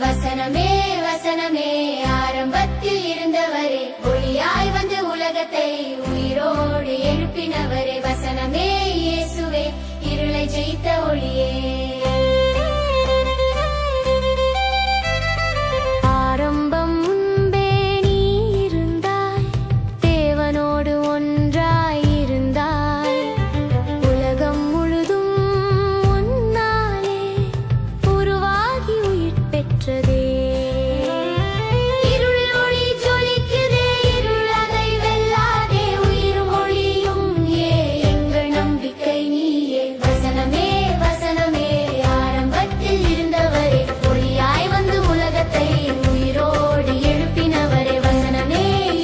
வசனமே வசனமே ஆரம்பத்தில் இருந்தவரே, ஒளியாய் வந்து உலகத்தை உயிரோடு எழுப்பினவரே. வசனமே இயேசுவே, இருளை ஜெயித்த ஒளியே. வசனமே வசனமே ஆரம்பத்தில் இருந்தவரே, ஒளியாய் வந்து உலகத்தை உயிரோடு எழுப்பினவரே. வசனமே இயேசுவே,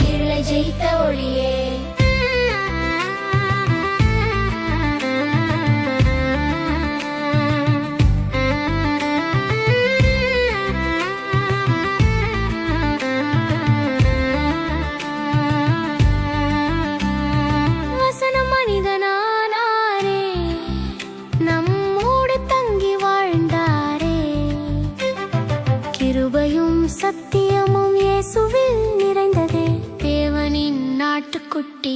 இருளை ஜெயித்த ஒளியே. சத்தியமும் இயேசுவில் நிறைந்ததே, தேவனின் நாட்டுக்குட்டி.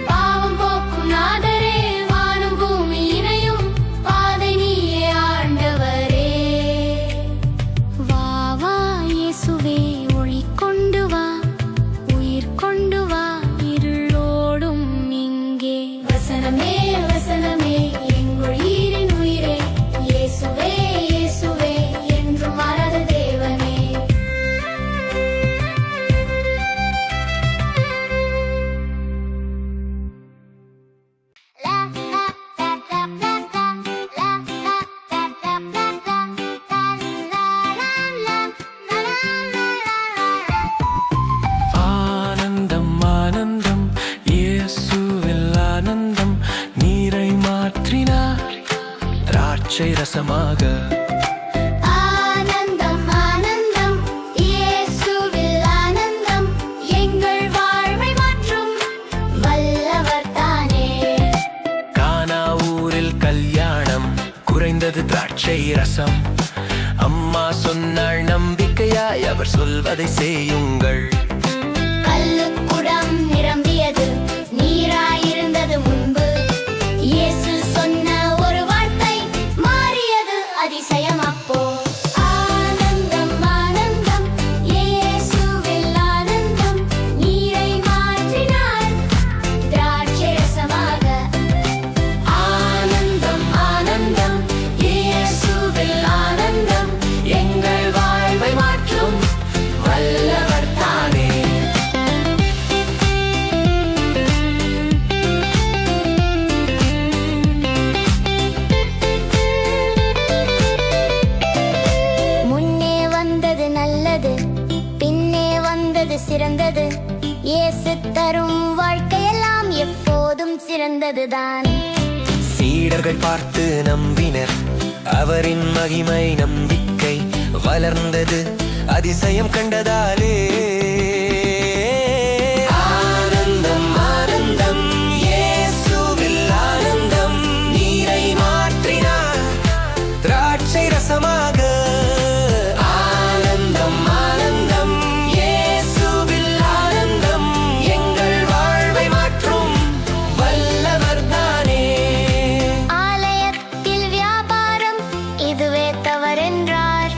பாவம் போக்கும் நாதரே, வானம் பூமி இணையும் பாதை நீயே ஆண்டவரே. வா வா இயேசுவே, ஒளி கொண்டு வா, உயிர் கொண்டு வா, இருளோடும் இங்கே. வசனமே வசனமே எங்குயிரின் உயிரே, இயேசுவே இயேசுவே என்றும் மாறாத தேவனே. ஆனந்தம் ஆனந்தம் இயேசுவில் ஆனந்தம், நீரை மாற்றினார் திராட்சை ரசமாக. ஆனந்தம் ஆனந்தம் இயேசுவில் ஆனந்தம், எங்கள் வாழ்வை மாற்றும் வல்லவர் தானே. கானா ஊரில் கல்யாணம், குறைந்தது திராட்சை ரசம். அம்மா சொன்னாள் நம்பிக்கையாய், அவர் சொல்வதை செய்யுங்கள். கல்லுக்குடம் நிரம்பியது, நீராயிருந்தது முன்பு. இயேசு சொன்ன ஒரு வார்த்தை மாறியது அதிசயம் அப்போ. ஆனந்தம் ஆனந்தம் இயேசுவில் ஆனந்தம், நீரை மாற்றினார் திராட்சை ரசமாக. ஆனந்தம் ஆனந்தம் இயேசுவில் ஆனந்தம், எங்கள் வாழ்வை மாற்றும் வல்லவர் தானே. முன்னே வந்தது நல்லது, பின்னே வந்தது சிறந்தது. இயேசு தரும் வாழ்க்கையெல்லாம் எப்போதும் சிறந்ததுதான். சீடர்கள் பார்த்து நம்பினர், அவரின் மகிமை நம்பிக்கை வளர்ந்தது அதிசயம் கண்டதாலே. ஆனந்தம் ஆனந்தம் இயேசுவில் ஆனந்தம், நீரை மாற்றினார் திராட்சை ரசமாக. ஆனந்தம் ஆனந்தம் இயேசுவில் ஆனந்தம், எங்கள் வாழ்வை மாற்றும் வல்லவர் தானே. ஆலயத்தில் வியாபாரம் இதுவே தவறென்றார்,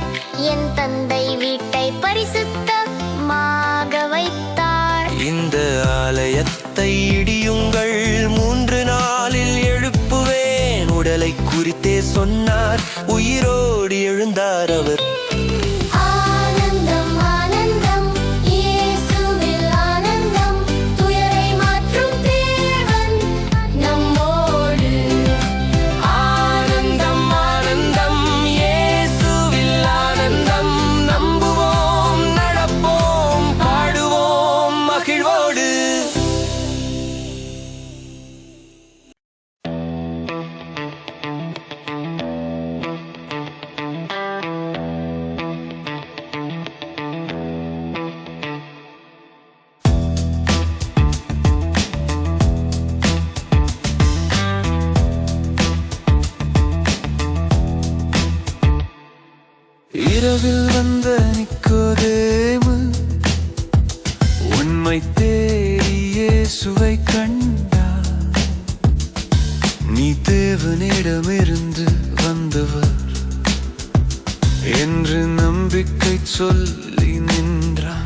என் தந்தை வீட்டை பரிசுத்தமா இதயத்தை இடியுங்கள், 3 நாளில் எழுப்புவேன். உடலை குறித்தே சொன்னார், உயிரோடு எழுந்தார் அவர். ஆனந்தம் ஆனந்தம் இயேசுவில் ஆனந்தம், துயரை மாற்றும் தேவன் நம்மோடு. ஆனந்தம் ஆனந்தம் இயேசுவில் ஆனந்தம், நம்புவோம், நடப்போம், பாடுவோம் மகிழ்வோடு. இரவில் வந்த நிக்கோதேமு உண்மை தேடி இயேசுவை கண்டார். நீ தேவனிடமிருந்து வந்தவர் என்று நம்பிக்கை சொல்லி நின்றார்.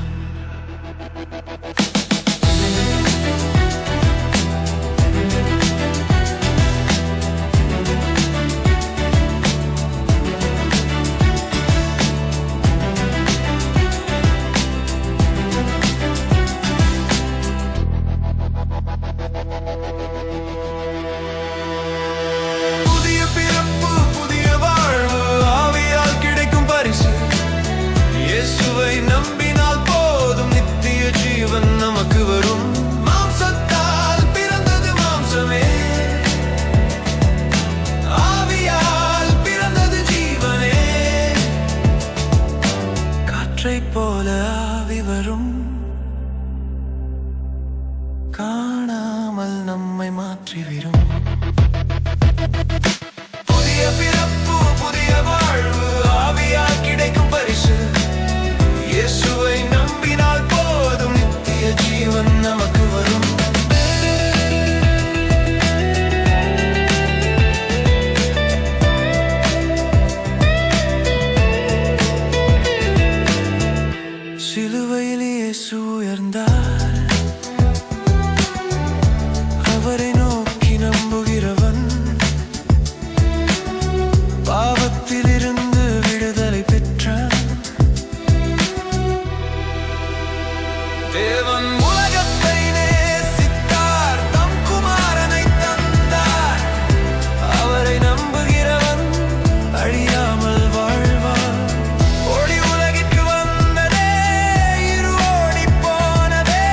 போல ஆவி வரும், காணாமல் நம்மை மாற்றிவிடும். புதிய பிறப்பு, புதிய வாழ்வு, ஆவியால் கிடைக்கும் பரிசு. இயேசுவை நம்பினால் போதும், நித்திய ஜீவன் நமக்கு வரும். சிலுவையில் இயேசு உயர்ந்தார், அவரை நோக்கி நம்புகிறவன் பாவத்திலிருந்து விடுதலை பெற்றான். தேவன் உலகத்தை நேசித்தார், தம் குமாரனை தந்தார். அவரை நம்புகிறவன் அழியாமல் வாழ்வான். ஒளி உலகிற்கு வந்ததே, இருளோடி போனதே.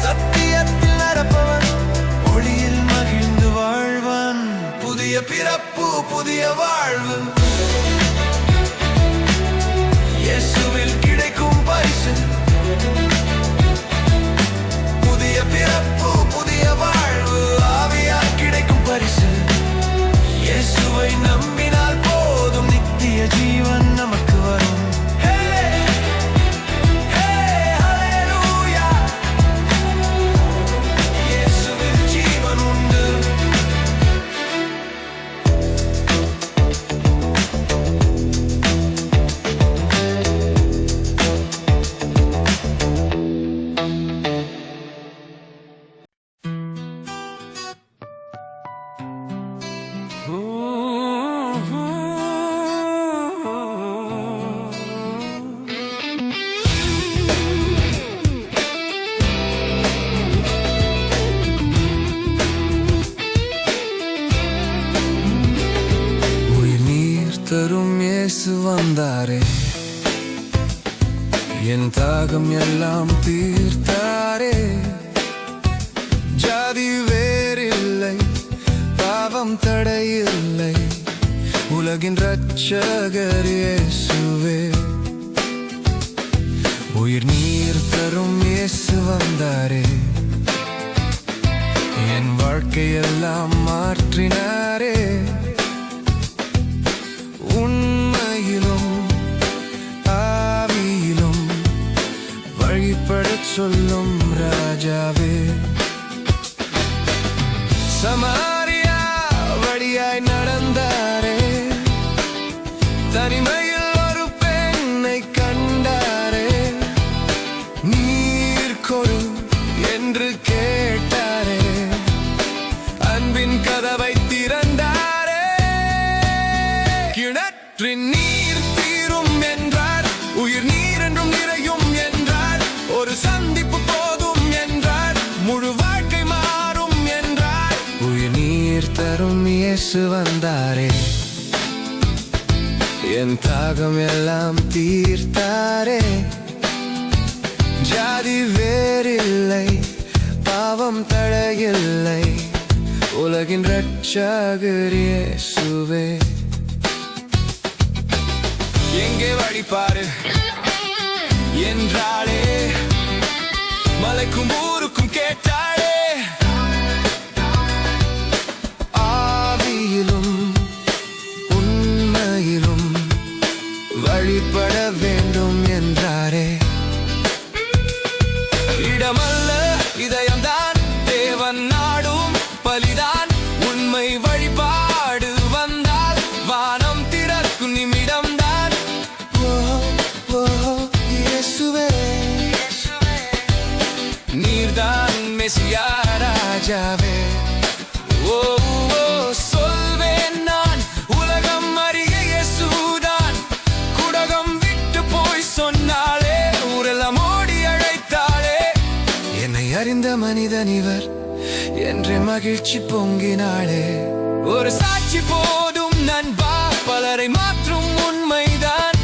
சத்தியத்தில் நடப்பவன் ஒளியில் மகிழ்ந்து வாழ்வான். புதிய பிறப்பு, புதிய வாழ்வு, இயேசுவில் கிடைக்கும் பரிசு. புதிய பிறப்பு, புதிய வாழ்வு, ஆவியால் கிடைக்கும் பரிசு. இயேசுவை நம்பினால் போதும், நித்திய ஜீவன் நமக்கு வரும். ஹல்லேலூயா, இயேசுவில் ஜீவன் உண்டு. தரும் இயேசு வந்தாரே, என் தாகம் எல்லாம் தீர்த்தாரே. ஜாதி வேறில்லை, பாவம் தடையில்லை, உலகின் இரட்சகர் இயேசுவே. உயிர் நீர் தரும் இயேசு வந்தாரே, என் வாழ்க்கையெல்லாம் மாற்றினாரே. உண்மையிலும் ஆவியிலும் வழிபடச் சொல்லும் ராஜாவே. சமாரியா வழியாய் நடந்தாரே, தனிமையில் ஒரு பெண்ணை கண்டாரே. நீர் கொடு என்று இயேசு வந்தாரே, என் தாகம் எல்லாம் தீர்த்தாரே. ஜாதி வேறில்லை, பாவம் தடையில்லை, உலகின் ரட்சகர் இயேசுவே. எங்கே வழிபாரு என்றாளே, மலைக்கும் ஊருக்கும் கேட்டாளே. ஆவியிலும் உண்மையிலும் வழிபட வேண்டும் என்றாரே. இடமல்ல இதயம்தான் தேவன் நாடும் பலிதான், உண்மை வழிபாடு வந்தால் வானம் திறக்கும் நிமிடம்தான். ஓ இயேசுவே, நீர்தான் மெசியா ராஜாவே. ஓ சொல்வேன் நான் உலகம் அறிய இயேசுதான். குடகம் விட்டு போய் சொன்னாலே, ஊரெல்லாம் ஓடி அழைத்தாளே. என்னை அறிந்த மனிதன் இவர் என்று மகிழ்ச்சி பொங்கினாளே. ஒரு சாட்சி போதும் நண்பா, பலரை மாற்றும் உண்மைதான்.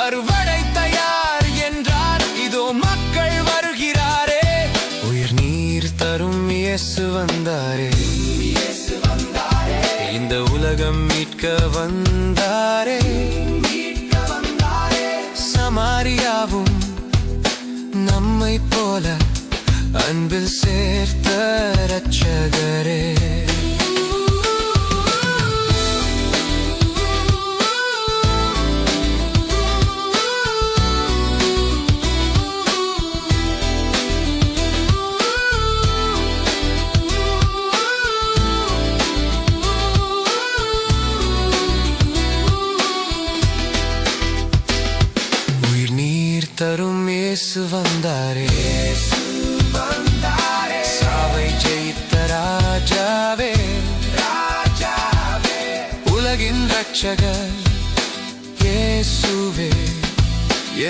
அறுவடை தயார் என்றார், இதோ மக்கள் வருகிறாரே. உயிர் நீர் தரும் இயேசு வந்தாரே, இந்த உலகம் மீட்க வந்தாரே. சமாரியாவும் நம்மை போல அன்பில் சேர்த்த ரட்சகரே. உயிர் நீர் தரும் இயேசு வந்தாரே, சாவை ஜெயித்த ராஜாவே. உலகின் ரட்சகர் இயேசுவே,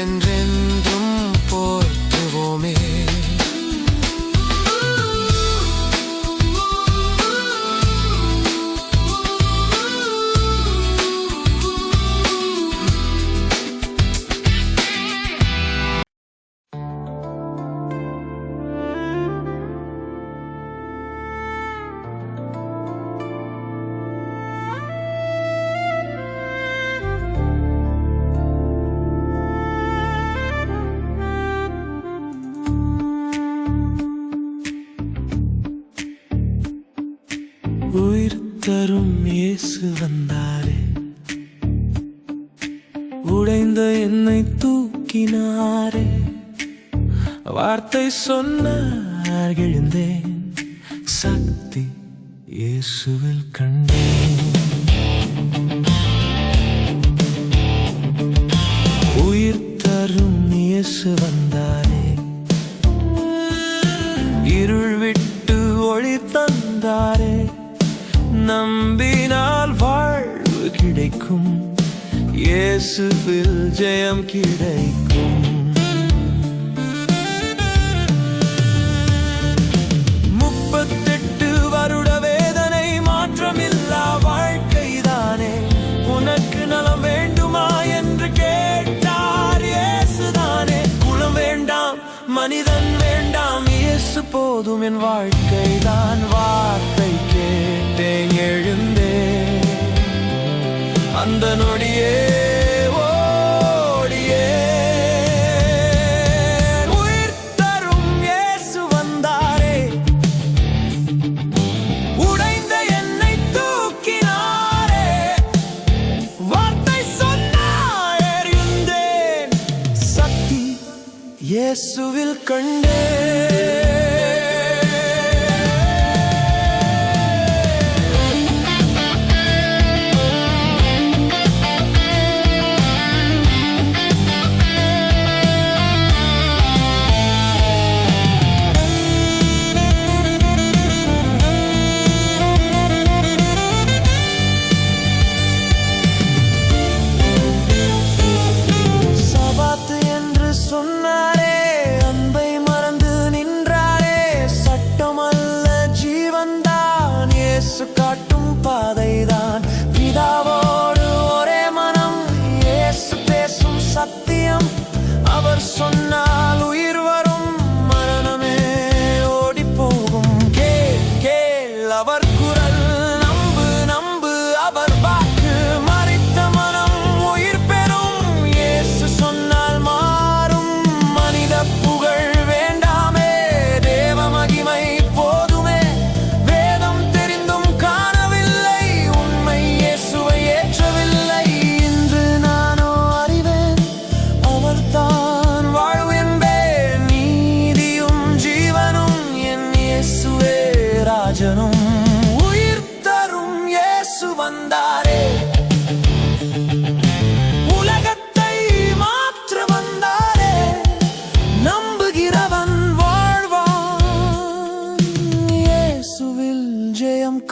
என்றென்றும் போற்றுவோமே. உயிர் தரும் இயேசு வந்தாரே, உடைந்த என்னை தூக்கினாரே. வார்த்தை சொன்னார் எழுந்தேன், சக்தி இயேசுவில் கண்டேன். உயிர் தரும் இயேசு வந்தாரே, இருள் விட்டு ஒளி தந்தாரே. நம்பினால் வாழ்வு கிடைக்கும், இயேசுவில் ஜெயம் கிடைக்கும். 38 வருட வேதனை மாற்றமில்லா வாழ்க்கைதானே. உனக்கு நலம் வேண்டுமா என்று கேட்டார் இயேசுதானே. குலம் வேண்டாம், மனிதன் வேண்டாம், இயேசு போதும் என் வாழ்க்கைதான். வார்த்தை கேட்டேன் எழுந்தேன், அந்த நொடியே ஓடியே. உயிர் தரும் இயேசு வந்தாரே, உடைந்த என்னை தூக்கினாரே. வார்த்தை சொன்னார் எழுந்தேன், சக்தி இயேசுவில் கண்டேன். சபாத்து என்று சொன்னாரே, அன்பை மறந்து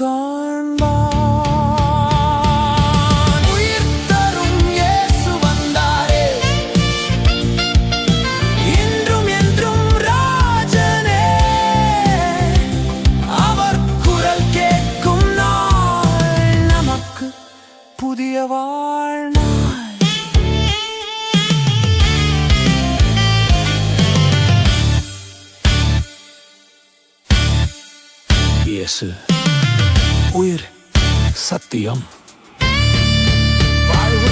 காண்பான். உயிர் தரும் இயேசு வந்தாரே, இன்றும் என்றும் ராஜனே. அவர் குரல் கேட்கும் நாள் நமக்கு புதிய வாழ்நாள். இயேசு உயிர், சத்தியம், வாழ்வு.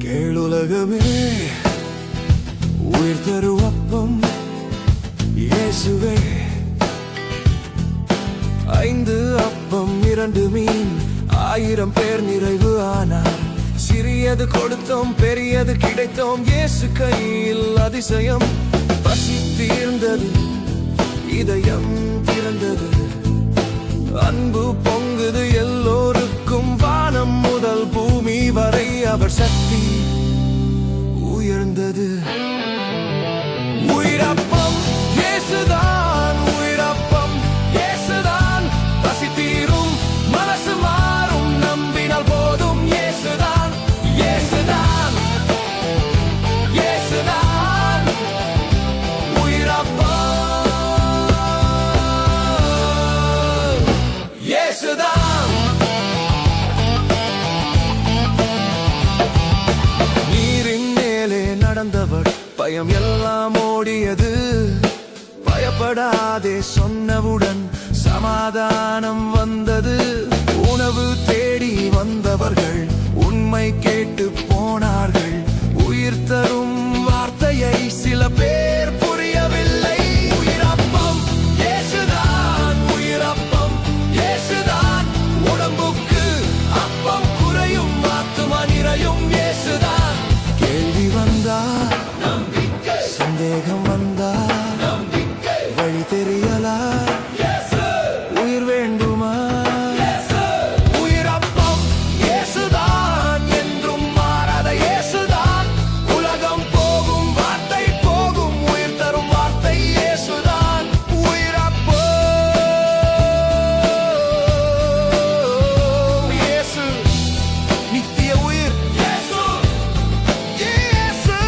கேளுலகமே, உயிர் தரும் அப்பம் இயேசுவே. 5 அப்பம் 2 மீன், 1000 பேர் நிறைவு ஆனார். சிறியது கொடுத்தோம், பெரியது கிடைத்தோம், இயேசு கையில் அதிசயம். பசி தீர்ந்தது, இதயம் திறந்தது, அன்பு பொங்குது எல்லோருக்கும். வானம் முதல் பூமி வரை அவர் சக்தி உயர்ந்தது. உயிரப்பம் இயேசுதான், உயிரப்பம் இயேசுதான். பசி தீரும், மனசு மாறும், நம்பினால் போதும். இயேசுதான், இயேசுதான், இயேசுதான் உயிரப்பம். இயேசுதான். நீரின் மேலே நடந்தவர், பயம் எல்லாம் ஓடியது. பயப்படாதே சொன்னவுடன் சமாதானம் வந்தது. உணவு தேடி வந்தவர்கள் உண்மை கேட்டு போனார்கள். உயிர் தரும் வார்த்தையை சில பேர் புரியவில்லை. உயிரப்பம் இயேசுதான், உயிரப்பம் இயேசுதான். உடம்புக்கு அப்பம் குறையும், ஆத்துமா நிறையும். இயேசுதான். கேள்வி வந்தா, சந்தேகம் வந்தா, வழி தெரியலா, உயிர் வேண்டுமா? உயிரப்பம் இயேசுதான், என்றும் மாறாத இயேசுதான். உலகம் போகும், வார்த்தை போகும், உயிர் தரும் வார்த்தை இயேசுதான். உயிரப்பம் இயேசு, நித்திய உயிர் இயேசு, இயேசு.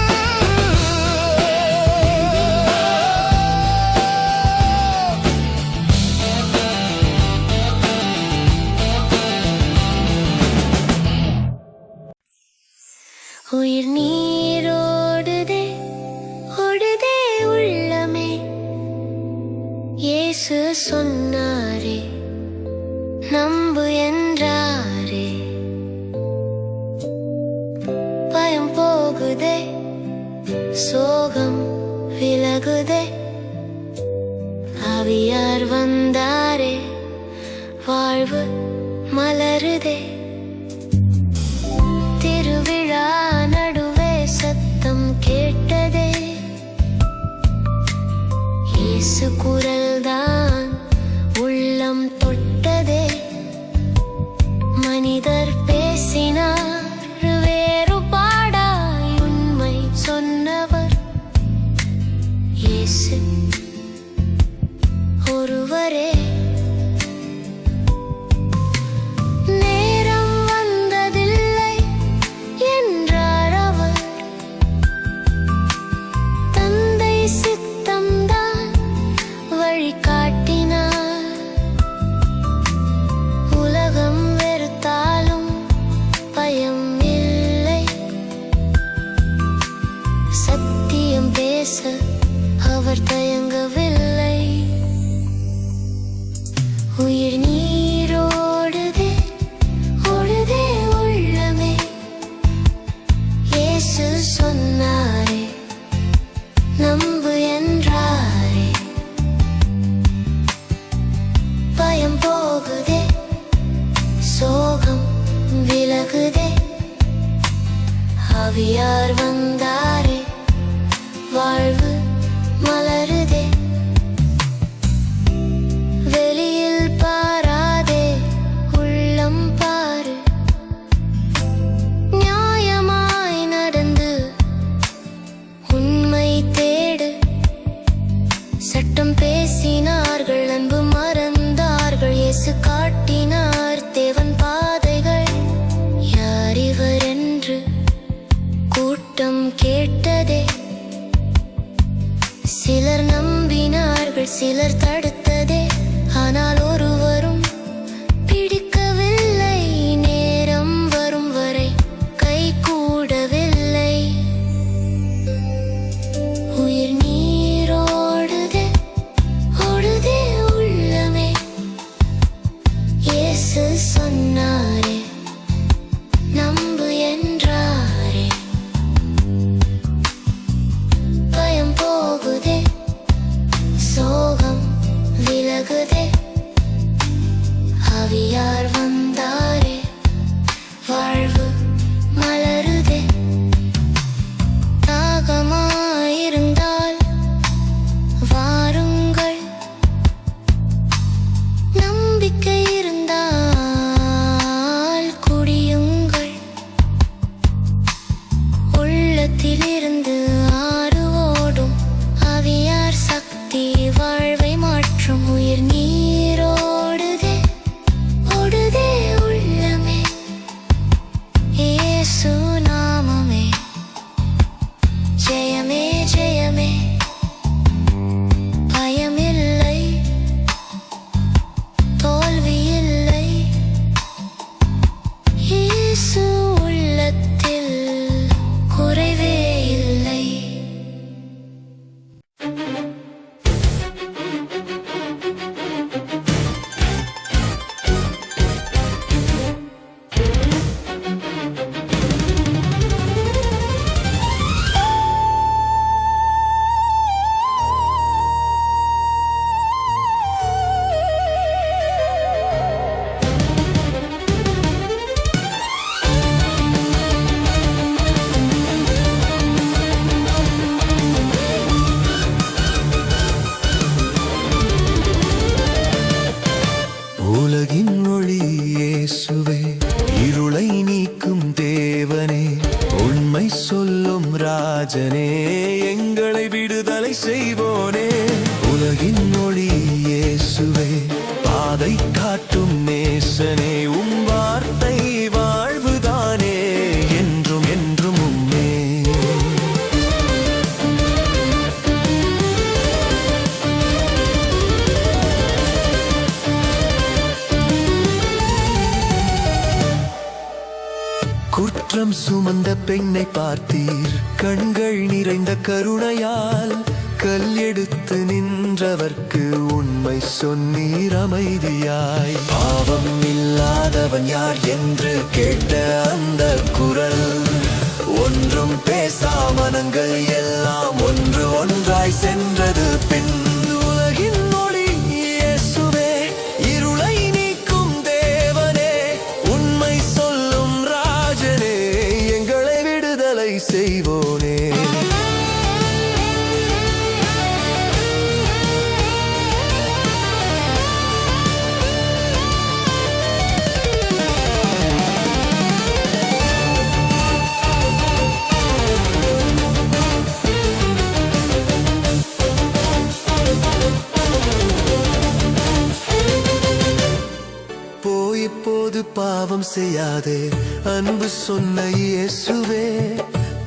உயிர் நீரோடுதே, ஓடுதே உள்ளமே. இயேசு சொன்னாரே, நம்பு என்றாரே. பயம் போகுதே, சோகம் விலகுதே. ஆவியார் வந்தாரே, வாழ்வு மலருதே. திருவிழா நடுவே சத்தம் கேட்டதே. இயேசு குரல்தான் உள்ளம் தொட்டதே. மனிதர் பேசினார், வேறுபாடாய் உண்மை சொன்னவர் இயேசு ஒருவரே. நேரம் வந்ததில்லை என்றார் அவர். தந்தை சித்தம்தான் வழிகாட்டினார். உலகம் வெறுத்தாலும் பயம் இல்லை. சத்தியம் பேச அவர் தயங்கவில்லை. உயிர் நீரோடுதே, ஓடுதே உள்ளமே. இயேசு சொன்னாரே, நம்பு சத்தம் கேட்டதே. சிலர் நம்பினார்கள், சிலர் தடுத்ததே. ஆனால் ஒருவரும் பிடிக்கவில்லை. நேரம் வரும் வரை கை கூடவில்லை. உயிர் நீரோடுதே, ஓடுதே உள்ளமே. இயேசு சொன்னாரே, நம்பு என்றாரே. பயம் போகுதே, சோகம் விலகுதே. ஆவியார் வந்தாரே, வாழ்வு மலருதே. தாகமாயிருந்தால் வாருங்கள், நம்பிக்கை இருந்தால் குடியுங்கள். உள்ளத்திலிருந்து ஆறு ஓடும் ஆவியார் சக்தி வாழ்வை மாற்றும். உயிர் நீரோடுதே, ஓடுதே உள்ளமே. இயேசு நாமமே ஜெயமே, ஜெயமே. பயமில்லை, தோல்வியில்லை. இயேசு உள்ளத்தில் குறைவே இல்லை. உலகின் ஒளி இயேசுவே, இருளை நீக்கும் தேவனே, உண்மை சொல்லும் ராஜனே, எங்களை விடுதலை செய்வோனே. உலகின் ஒளி இயேசுவே, பாதை காட்டும் நேசனே, உம் வார்த்தை வாழ்வுதானே, என்றும் என்றும் உம்மே. குற்றம் சுமந்த பெண்ணை பார்த்தீர், கண்கள் நிறைந்த கருணையால். கல் எடுத்து நின்றவர்க்கு உண்மை சொன்னீர் அமைதியாய். பாவம் இல்லாதவன் யார் என்று கேட்ட அந்த குரல், ஒன்றும் பேசா மனங்கள் எல்லாம் ஒன்று ஒன்றாய் சென்றது பின். உலகின் ஒளி இயேசுவே, இருளை நீக்கும் தேவனே, உண்மை சொல்லும் ராஜனே, எங்களை விடுதலை செய்வோனே. இப்போது பாவம் செய்யாதே, அன்பு சொன்ன இயேசுவே,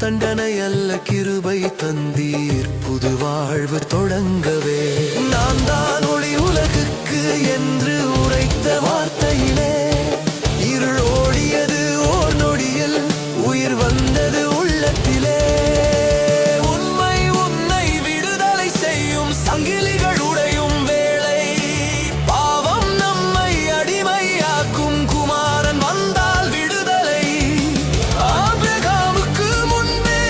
தண்டனை அல்ல கிருபை தந்தீர், புது வாழ்வு தொடங்கவே. நான் தான் ஒளி உலகுக்கு என்று உரைத்த வார்த்தையிலே, இருள் ஓடியது ஓர் நொடியில், உயிர் வந்தது உள்ளத்திலே. உண்மை உன்னை விடுதலை செய்யும், சங்கிலிகள் உடையும் வேளை. பாவம் நம்மை அடிமையாக்கும், குமாரன் வந்தால் விடுதலை. ஆபிரகாமுக்கு முன்பே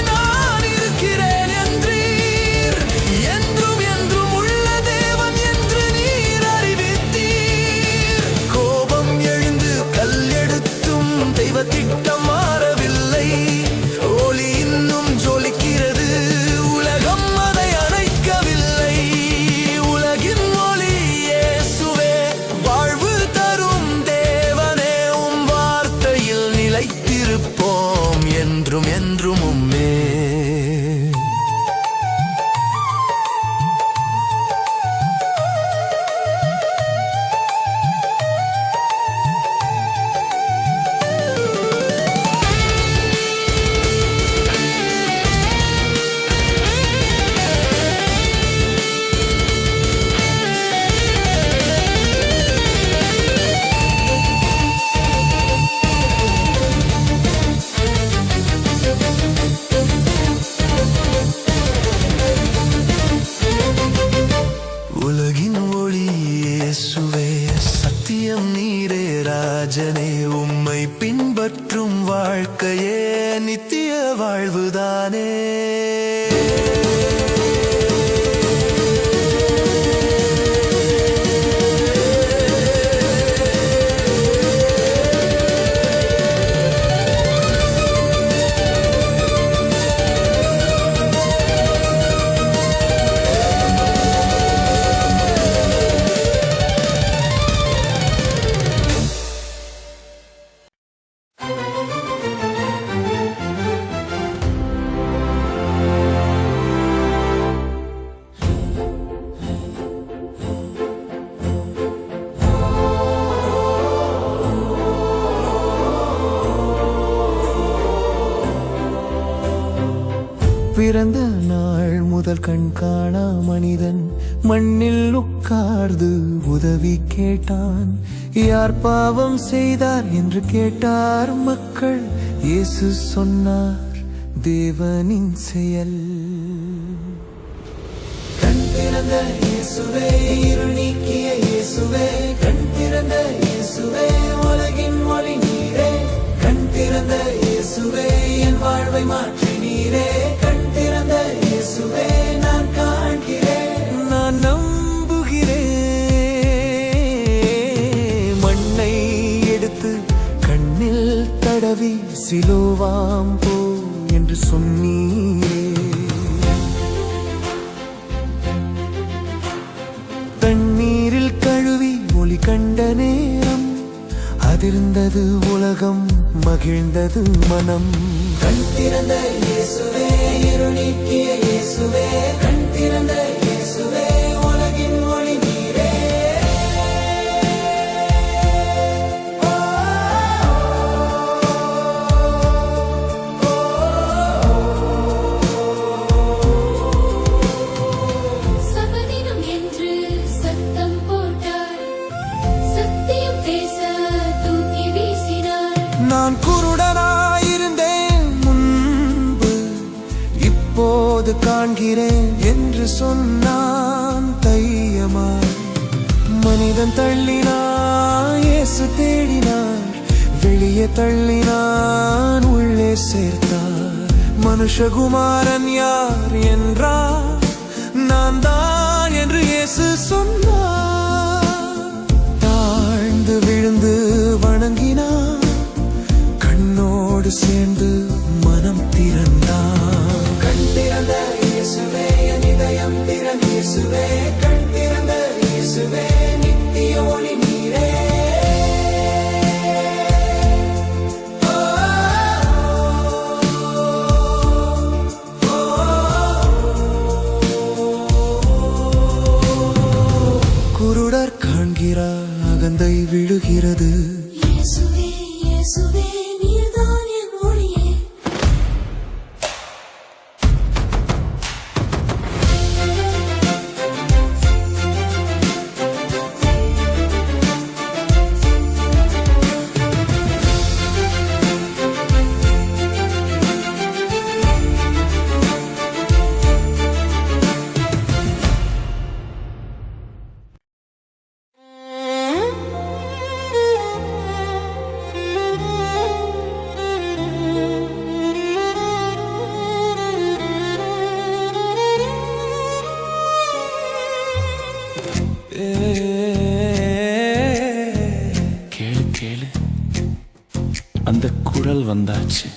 நான் இருக்கிறேன் என்றீர், என்றும் என்றும் உள்ள தேவன் என்று நீர் அறிவித்தீர். கோபம் நீதானே. பிறந்த நாள் முதல் கண் காணா மனிதன் மண்ணில் உட்கார்ந்து உதவி கேட்டான். யார் பாவம் செய்தார் என்று கேட்டார் மக்கள். இயேசு சொன்னார், தேவனின் செயல். கண் திறந்த இயேசுவே, இருள் நீக்கிய இயேசுவே, கண் திறந்த இயேசுவே, உலகின் ஒளி நீரே. கண் திறந்த இயேசுவே, என் வாழ்வை மாற்றி நீரே. கண் திறந்த இயேசுவே, நான் காண்கிறேன், நான் நம்புகிறேன். மண்ணை எடுத்து கண்ணில் தடவி சிலோவாம் போ என்று சொன்னீரே. தண்ணீரில் கழுவி ஒளி கண்ட நேரம் அதிர்ந்தது உலகம், மகிழ்ந்தது மனம். கண் திறந்த இயேசுவே, இருள் நீக்கிய இயேசுவே, கண் திறந்த இயேசுவே, உலகின் ஒளி நீரே. சபதினம் என்று சத்தம் போட்டார், சத்தியம் பேச தூக்கி வீசினார். நான் குருடனாயிருந்தேன் முன்பு, இப்போது காண்கிறேன் என்று சொன்னான் தையமாய். மனிதன் தள்ளினான், இயேசு தேடினார். வெளியே தள்ளினான், உள்ளே சேர்த்தார். மனுஷகுமாரன் யார் என்றார், நான் தான் என்று இயேசு சொன்னார். தாழ்ந்து விழுந்து வணங்கினார், கண்ணோடு சேர்ந்து மனம் திறந்தான். கண் திறந்த இயேசுவே, என் இதயம் திறந்த இயேசுவே, கண் திறந்த இயேசுவே, நித்திய ஒளி நீரே. குருடர் காண்கிறார், அகந்தை விழுகிறது. இயேசுவே, இயேசுவே, நீர்தான் என் ஒளியே. கேளு கேளு, அந்த குரல் வந்தாச்சு.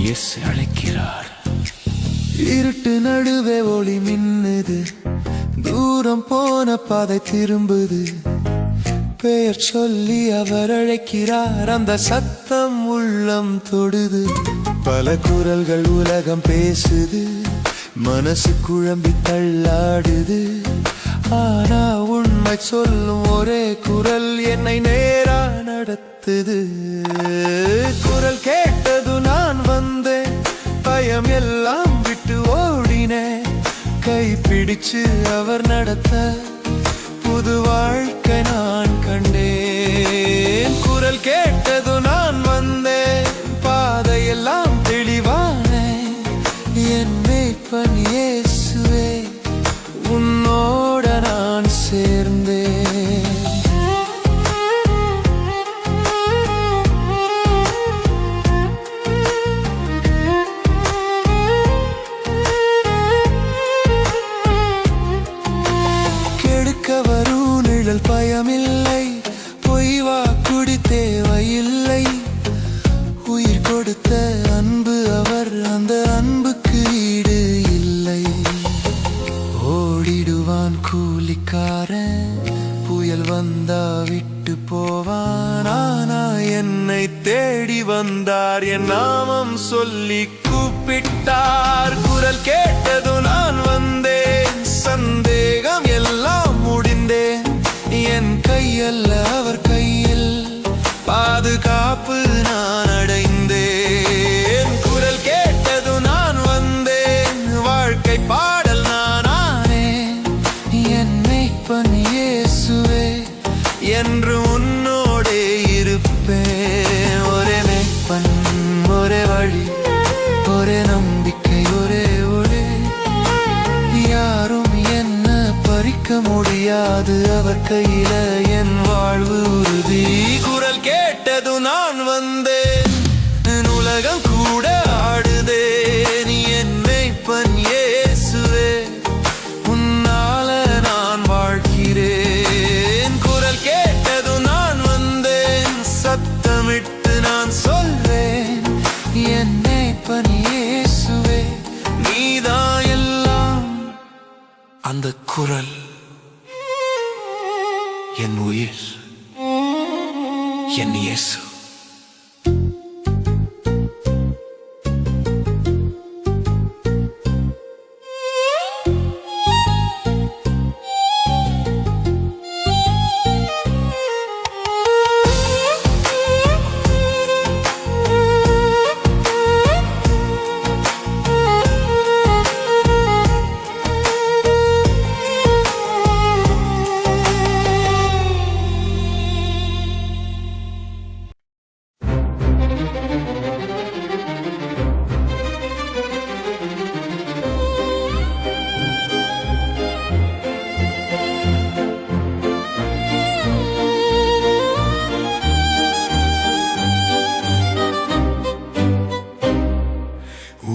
இயேசு அழைக்கிறார். இருட்டு நடுவே ஒளி மின்னுது, தூரம் போன பாதை திரும்புது. பெயர் சொல்லி அவர் அழைக்கிறார், அந்த சத்தம் உள்ளம் தொடுது. பல குரல்கள் உலகம் பேசுது, மனசு குழம்பி தள்ளாடுது. ஆனா உண்மை சொல்லும் ஒரே குரல் என்னை நேரா நடத்துது. குரல் கேட்டது நான் வந்தேன், பயம் எல்லாம் விட்டு ஓடினேன். கை பிடிச்சு அவர் நடத்த புது வாழ்க்கை நான் கண்டேன். குரல் கேட்டது நான் வந்தேன், பாதையெல்லாம் தெளிவானேன். என் மேய்ப்பன் இயேசுவே, உன்னோட நான் சேர்ந்தேன். அந்த அன்புக்கு ஈடு இல்லை. ஓடிடுவான் கூலிக்காரன், புயல் வந்தா விட்டு போவான். ஆனா என்னை தேடி வந்தார், என் நாமம் சொல்லி கூப்பிட்டார். குரல் கேட்டது நான் வந்தேன், சந்தேகம் எல்லாம் முடிந்தேன். என் கையல்ல அவர் கையில் பாதுகாப்பு நான் அடைந்தேன். குரல் கேட்டது நான் வந்தேன், வாழ்க்கை பாடல் நான் ஆனேன். என் மேய்ப்பன் இயேசுவே, என்று உன்னோடே இருப்பேன். ஒரே மேய்ப்பன், ஒரே வழி, ஒரே நம்பிக்கை, ஒரே ஒளி. யாரும் என்ன பறிக்க முடியாது, அவர் கையில என் வாழ்வு உறுதி. குரல் கேட்டது நான் வந்தேன், உலகம் கூட ஆடுதே. நீ என் மேய்ப்பன் இயேசுவே, உன்னால நான் வாழ்கிறேன். குரல் கேட்டது நான் வந்தேன், சத்தமிட்டு நான் சொல்வேன். என் மேய்ப்பன் இயேசுவே, நீதான் எல்லாம். அந்த குரல் என் உயிர், என் இயேசு.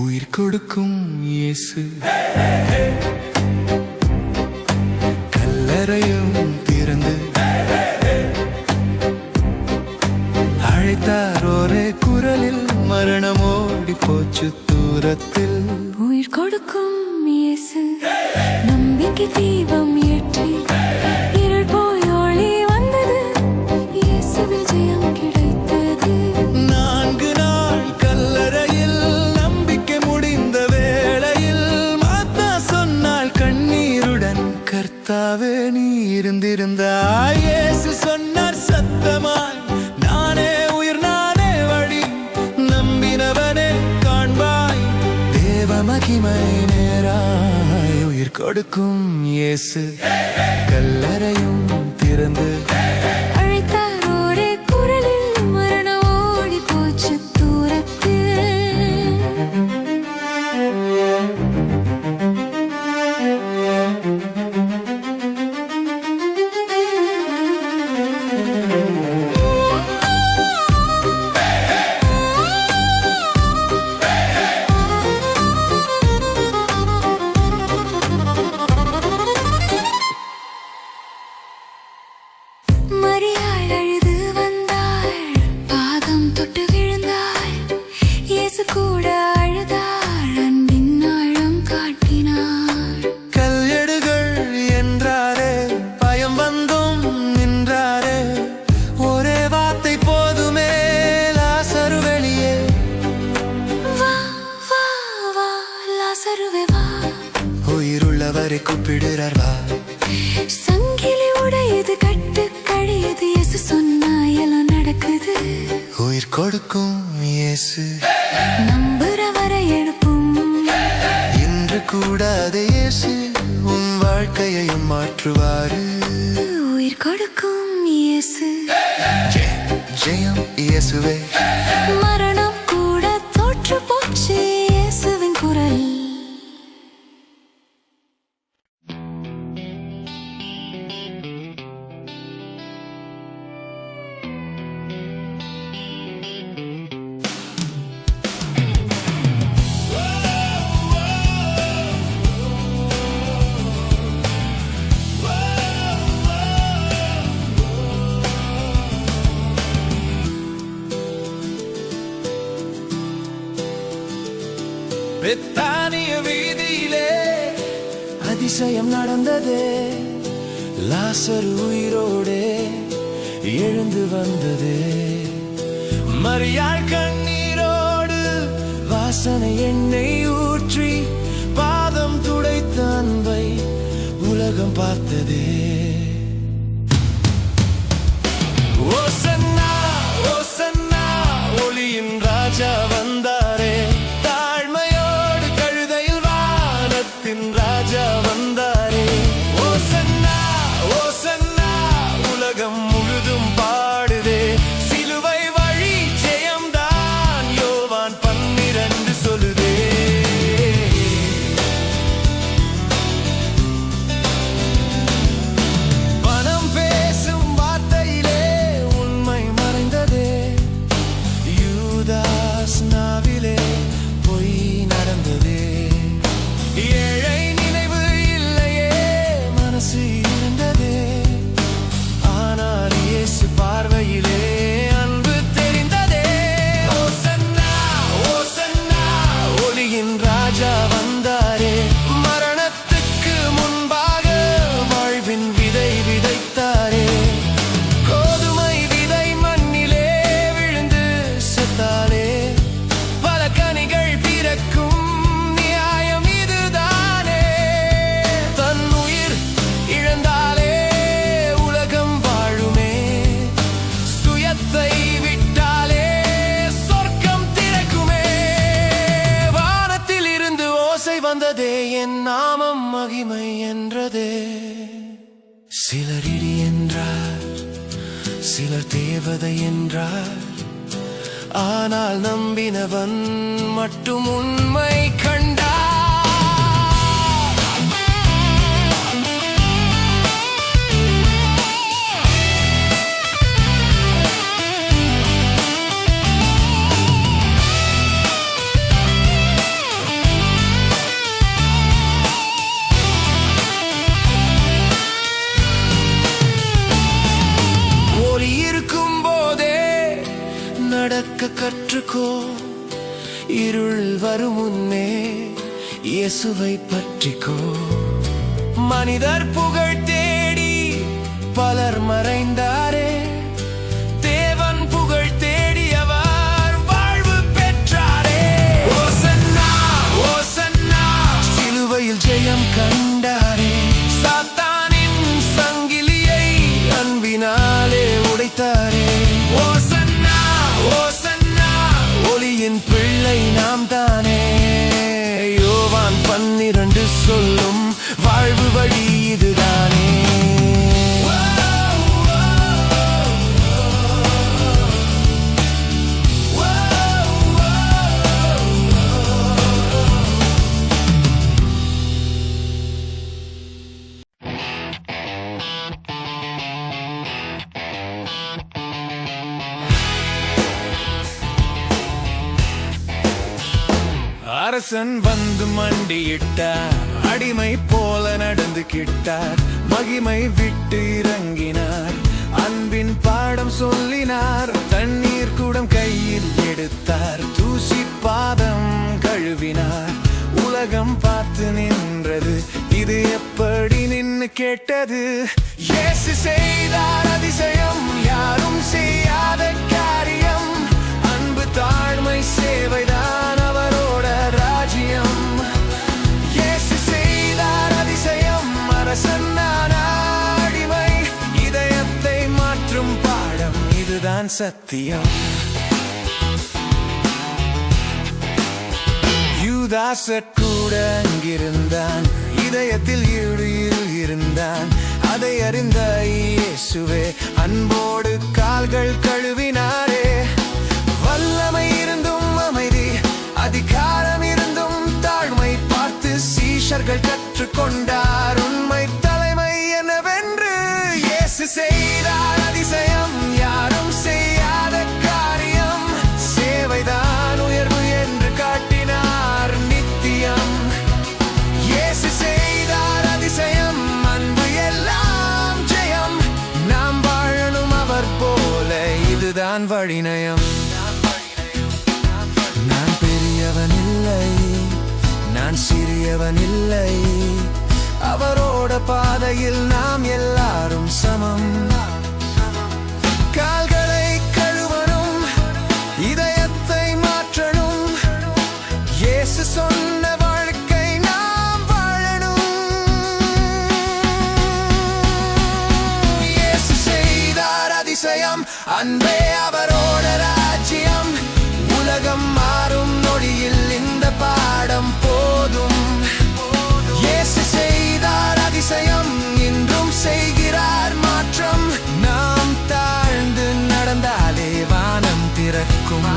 உயிர் கொடுக்கும் இயேசு, கல்லறையும் திறந்து அழைத்தார். ஒரே குரலில் மரணம் ஓடி போச்சு தூரத்தில். உயிர் கொடுக்கும் இயேசு, நம்பிக்கை தீபம் ஏற்றி இருள் போய் ஒளி வந்தது. இயேசுவில் ஜெயம் கிடைத்தது. 4 நாள் கல்லறையில் நம்பிக்கை முடிந்த வேளையில் மாத்தா சொன்னால் கண்ணீருடன், கர்த்தாவே நீ இருந்திருந்தாய். இயேசு சொன்னார் சத்தமாய், நானே உயிர், நானே வழி, நம்பினவனே காண்பாய் தேவ மகிமை நேராய். உயிர் கொடுக்கும் இயேசு, கல்லறையும் திறந்து அழைத்தார். ஒரே குரலில் மரணம் ஓடி போச்சு தூரத்தில். மரியாள் அழுது வந்தாள், பாதம் தொட்டு விழுந்தாள். இயேசு கூட அழுதாள், அன்பின் ஆழம் காட்டினார். கல்யெடுகள் என்றாரே, பயம் வந்தும் நின்றாரே. ஒரே வார்த்தை போதுமே, லாசரு வெளியே. வா வா வா லாசருவே வா. உயிருள்ளவரை கூப்பிடுறார் வா. சங்கிலி உடையது, கட்டு கழியது. இயேசு சொன்னா எல்லாம் நடக்குது. உயிர் கொடுக்கும் இயேசு, நம்புறவரை எழுப்பும். இன்று கூடாத இயேசு, உன் வாழ்க்கையையும் மாற்றுவாரு. உயிர் கொடுக்கும் இயேசு, ஜெயம் இயேசுவே. மரணம் கூட தோற்று போச்சு இயேசுவின் குரல். பெத்தானிய வீதியிலே அதிசயம் நடந்ததே. லாசரு உயிரோடே எழுந்து வந்ததே. மரியாள் கண்ணீரோடு வாசனை எண்ணெய் ஊற்றி பாதம் துடைத்த அன்பை உலகம் பார்த்ததே. ஓசன்னா ஓசன்னா ஒளியின் ராஜா வந்தாரே. தாழ்மையோடு கழுதையில் வானத்தின் ராஜா வந்தாரே. ஓசன்னா ஓசன்னா உலகம் முழுதும் பாடுதே. சிலுவை வழி ஜெயம்தான் யோவான் 12 சொல்லுதே. பணம் பேசும் வார்த்தையிலே உண்மை மறைந்ததே. யூதாஸ் நாவிலே பொய் நடந்ததே. ஏழை நினைவு இல்லையே மனசு இருந்ததே. ஆனால் இயேசு பார்வையிலே அன்பு தெரிந்ததே. ஓசன்னா ஓசன்னா ஒளியின் ராஜா வந்தாரே. மரணத்துக்கு முன்பாக வாழ்வின் விதை விதைத்தாரே. கோதுமை விதை மண்ணிலே விழுந்து செத்தாலே பல கனிகள் பிறக்கும். நியாயம் இதுதானே. தன் உயிர் இழந்தாலே உலகம் வாழுமே. சுயத்தை விட்டாலே சொர்க்கம் திறக்குமே. வானத்தில் இருந்து ஓசை வந்ததே. என் நாமம் மகிமை என்றதே. சிலர் இடி என்றார், சிலர் தேவதை என்றார். ஆனால் நம்பினவன் மட்டும் உண்மை கண்டார். ஒளி இருக்கும் போதே நடக்க கற்றுக்கோ. இருள் வரும் முன்னே இயேசுவை பற்றிக்கோ. மனிதர் புகழ் தேடி பலர் மறைந்தாரே. தேவன் புகழ் தேடி அவர் வாழ்வு பெற்றாரே. ஓசன்னா ஓசன்னா சிலுவையில் ஜெயம் கண்டாரே. சாத்தானின் சங்கிலியை அன்பினாலே உடைத்தாரே. ஓசன்னா ஓசன்னா ஒளியின் பிள்ளை நாம் தானே. யோவான் 12 சொல்லும் வாழ்வு வழி இதுதானே. அரசன் வந்து மண்டியிட்டார். அடிமை போல நடந்து கிட்டார். மகிமை விட்டு இறங்கினார். அன்பின் பாடம் சொல்லினார். தண்ணீர் குடம் கையில் எடுத்தார். தூசி பாதம் கழுவினார். உலகம் பார்த்து நின்றது. இது எப்படி நின்னு கேட்டது. இயேசு செய்தார் அதிசயம், யாரும் செய்யாத காரியம். அன்பு தாழ்மை சேவைதான் அவரோட ராஜ்யம். இயேசு செய்தார் அதிசயம், அரசனான அடிமை. இதயத்தை மாற்றும் பாடம் இதுதான் சத்தியம். யூதாஸ் கூட அங்கிருந்தான். இதயத்தில் இருள் இருந்தான். அதை அறிந்த இயேசுவே அன்போடு கால்கள் கழுவினாரே. வல்லமை இருந்தும் அமைதி, அதிகாரம் இருந்தும் தாழ்மை பார்த்து சீஷர்கள் கற்றுக்கொண்டார். உண்மை தலைமை என்னவென்று இயேசு செய்தார் அதிசயம், யாரும் செய்யாத காரியம். சேவைதான் உயர்வு என்று காட்டினார் நித்தியம். இயேசு செய்தார் அதிசயம், அன்பு எல்லாம் ஜெயம். நாம் வாழணும் அவர் போல, இதுதான் வழிநயம். நான் பெரியவன் இல்லை, பலன் இல்லை. அவரோட பாதையில் நாம் எல்லாரும் சமம். கால்களை கழுவணும், இதயத்தை மாற்றணும், இயேசு சொன்ன வாழ்க்கை நாம் வாழணும். இயேசு செய்தார் அதிசயம், அன்பே அவரோட ராஜ்யம். உலகம் மாறும் நொடியில் இந்த பாடம் போதும். இயேசு செய்தார் அதிசயம், இன்றும் செய்கிறார் மாற்றம். நாம் தாழ்ந்து நடந்தாலே வானம் திறக்கும்.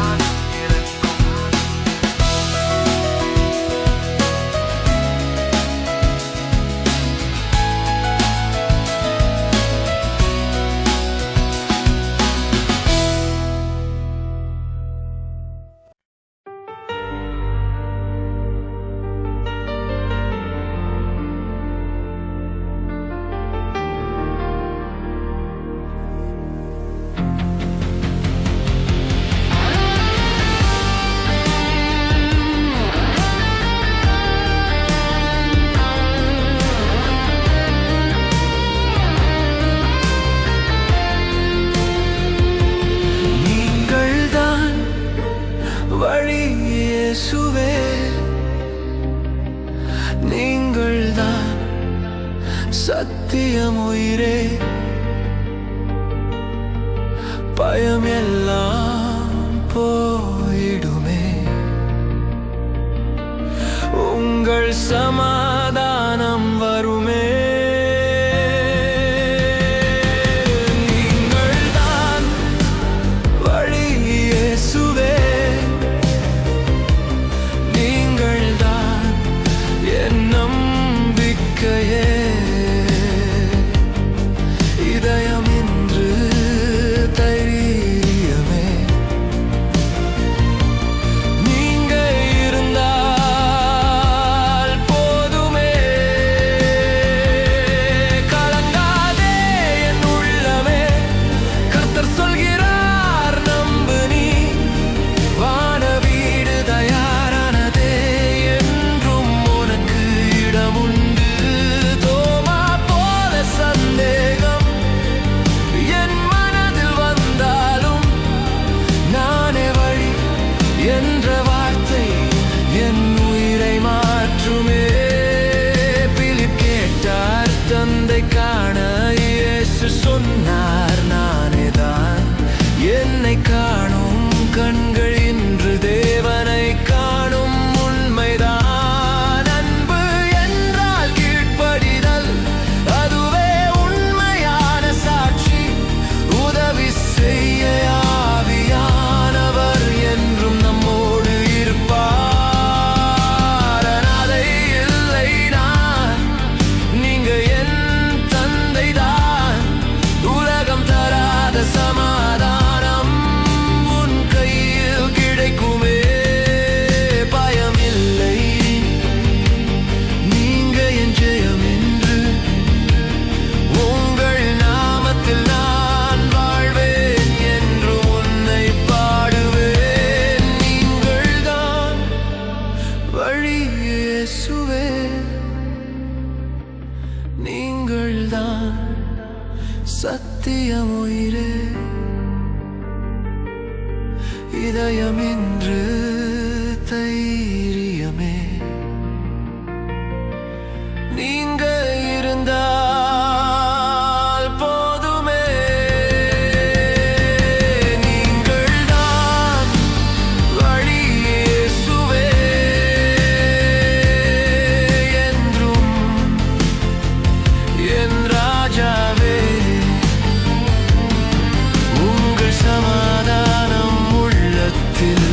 வழி இயேசுவே, நீங்கள்தான் சத்தியம் உயிரே. பயம் எல்லாம் போயிடுமே, உங்கள் சமாதானம் வருமே. நீங்கள்தான் வழி இயேசுவே, இதயம் இன்று தைரியமே. நீங்க இருந்தால் போதுமே. கலங்காதே என் உள்ளமே, கர்த்தர் சொல்கிறார் நம்பு நீ. வான வீடு தயாரானதே, என்றும் உனக்கு இடம் உண்டு. சந்தேகம் என் மனதில் வந்தாலும், நானே வழி என்ற வார்த்தை என் உயிரை மாற்றுமே. பிலிப் கேட்டார் தந்தை காண, இயேசு சொன்னார் நானே தான். என்னை காணும் கண்கள் இன்று தேவனை காணும். உண்மைதான் அன்பு என்றால் கீழ்ப்படிதல், அதுவே உண்மையான சாட்சி. உதவி செய்ய ஆவியானவர் என்றும் நம்மோடு இருப்பார். அனாதை இல்லை நான், நீங்க என் தந்தை தான். உலகம் தராத சமாதானம் உன் கையில் கிடைக்குமே. பயம் இல்லை, நீங்க என் ஜெயம் என்று. உங்கள் நாமத்தில் நான் வாழ்வேன் என்று உன்னை பாடுவேன். நீங்கள்தான் வழி இயேசுவே, நீங்கள்தான் சத்தியம் உயிரே. இதயம் இன்று தைரியமே. நீங்க இருந்தால் போதுமே. நீங்கள்தான் வழி இயேசுவே, என்றும் என் ராஜாவே. உங்கள் சமாதானம் உள்ளத்தில்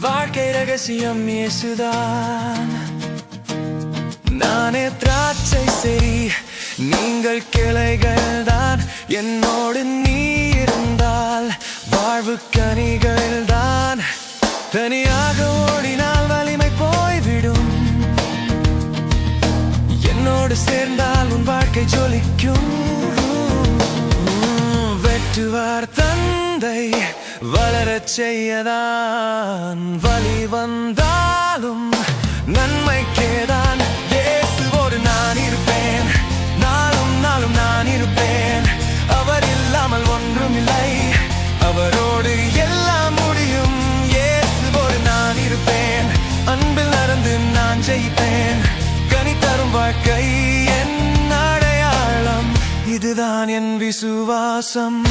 வாழ்க்கை ரகசியம் இயேசுதான். நானே திராட்சை செடி, நீங்கள் கிளைகள் தான். என்னோடு நீ இருந்தால் வாழ்வு கனிகள் தான். தனியாக ஓடினால் வலிமை போய்விடும், என்னோடு சேர்ந்தால் உன் வாழ்க்கை ஜொலிக்கும். வெட்டுவார் தந்தை வளரச் செய்யதான், வலி வந்தாலும் நன்மைக்கேதான். இயேசுவோடு நான் இருப்பேன், நாளும் நாளும் நான் இருப்பேன். அவர் இல்லாமல் ஒன்றுமில்லை, அவரோடு எல்லாம் முடியும். இயேசுவோடு நான் இருப்பேன், அன்பில் நடந்து நான் ஜெயிப்பேன். கனி தரும் வாழ்க்கை என் அடையாளம், இதுதான் என் விசுவாசம்.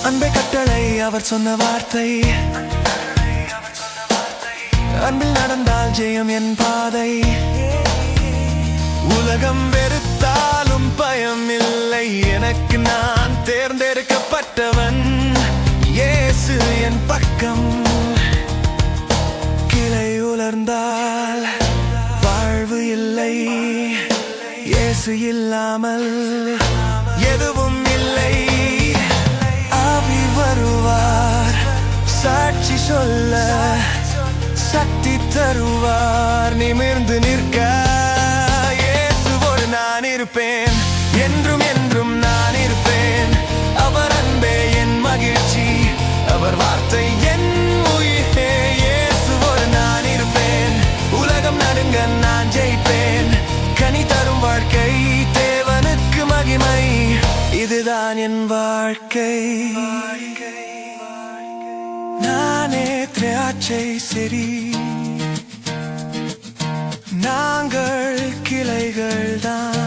அன்பே கட்டளை அவர் சொன்ன வார்த்தை, அன்பில் நடந்தால் ஜெயம் என் பாதை. உலகம் வெறுத்தாலும் பயம் இல்லை எனக்கு, நான் தேர்ந்தெடுக்கப்பட்டவன். இயேசு என் பக்கம், கிளை உலர்ந்தால் வாழ்வு இல்லை. இயேசு இல்லாமல் எதுவும் இல்லை. ஆவி வருவார், சாட்சி சொல்ல சக்தி தருவார். நிமிர்ந்து நிற்க இயேசுவோடு நான் இருப்பேன், என்றும் என்றும் நான் இருப்பேன். அவர் அன்பே என் மகிழ்ச்சி, அவர் வார்த்தை என் உயிரே. இயேசுவோடு நான் இருப்பேன், உலகம் நடுங்க நான் ஜெயிப்பேன். கனி தரும் வாழ்க்கை தேவனுக்கு மகிமை, இதுதான் என் வாழ்க்கை. நானே திராட்சை செடி, நாங்கள் கிளைகள் தான்.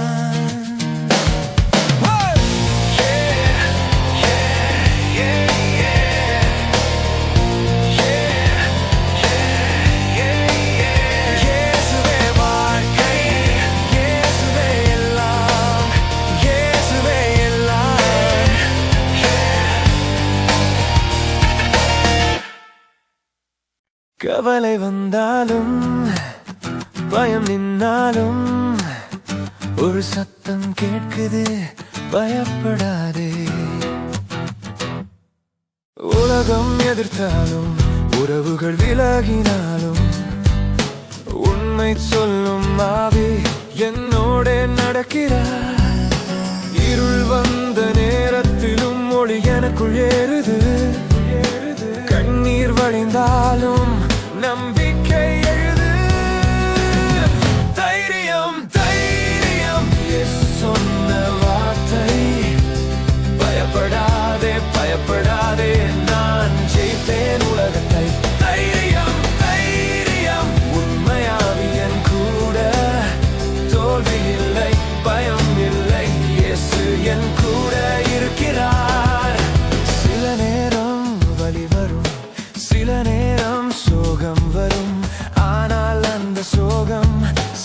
கவலை வந்தாலும் பயம் நின்னாலும் ஒரு சத்தம் கேட்குது, பயப்படாதே. உலகம் எதிர்த்தாலும் உறவுகள் விலகினாலும் உண்மை சொல்லும் ஆவி என்னோட நடக்கிறார். இருள் வந்த நேரத்திலும் ஒளி எனக்குள் ஏறுது. கண்ணீர் வழிந்தாலும் நம்பிக்கை எழுது. தைரியம் தைரியம் இயேசு சொன்ன வார்த்தை. பயப்படாதே பயப்படாதே, நான் ஜெயிப்பேன் உலகத்தை. தைரியம் தைரியம் உண்மையாவி என் கூட. தோல்வி இல்லை, பயம் இல்லை, இயேசு என் கூட இருக்கிறார். சில நேரம் வலி வரும், சில நேரம் சோகம் வரும். ஆனால் அந்த சோகம்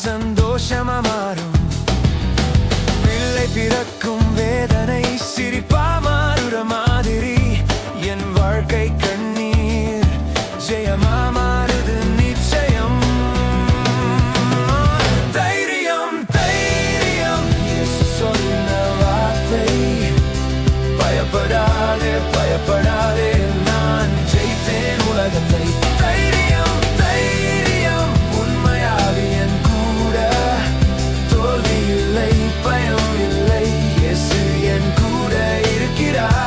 சந்தோஷமா மாறும். பிள்ளை பிறக்கும் வேதனை சிரிப்பா மாறுற மாதிரி என் வாழ்க்கை கண்ணீர் ஜெயமா மாறுது நிச்சயம். தைரியம் தைரியம் இயேசு சொன்ன வார்த்தை. பயப்படாதே பயப்படாதே, நான் ஜெயித்தேன் உலகத்தை. தைரியம் தைரியம் உண்மையாவி என் கூட. தோல்வி இல்லை, பயம் இல்லை, இயேசு என் கூட இருக்கிறார்.